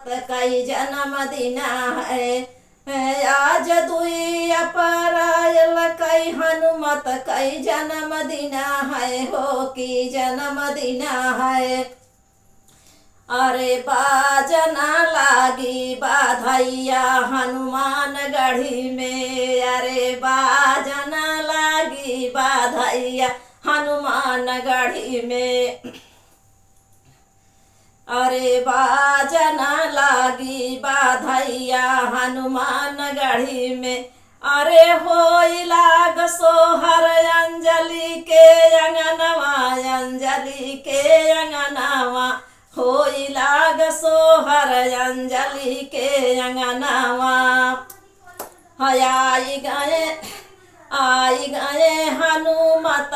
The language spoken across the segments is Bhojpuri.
कई जन्मदिन है आज दुई अप्रैल कई हनुमत कई जन्मदिन है हो की जन्मदिन है। अरे बाजना लागी बाधैया हनुमान गढ़ी में, अरे बाजना लागी बाधैया हनुमान गढ़ी में। अरे बाजना लागी बाधैया हनुमान गढ़ी में। अरे होई लाग सोहर अंजलि के अंगनवा, अंजलि के अंगनवा होई लाग सोहर अंजलि के अंगनवा। आई गए हनुमत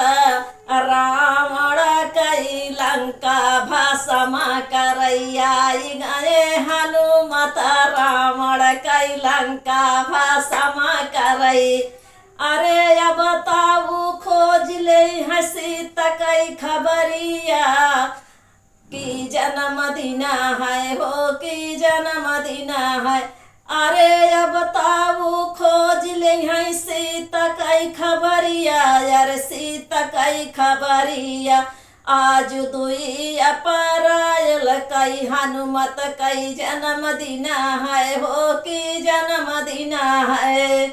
रावण कई लंका भस्म करैया। आई गए हनुमत रावण कई लंका भस्म करई। अरे अब ताऊ खोज ले हैं सीता कई खबरिया की जन्मदिन है हो की जन्मदिन है। अरे अब ताऊ खोज ले हैं सीता कई खबरिया, यार सीता कई खबरिया। आज दुई अप्रैल कई हनुमत कई जन्मदिन है हो की जन्मदिन है।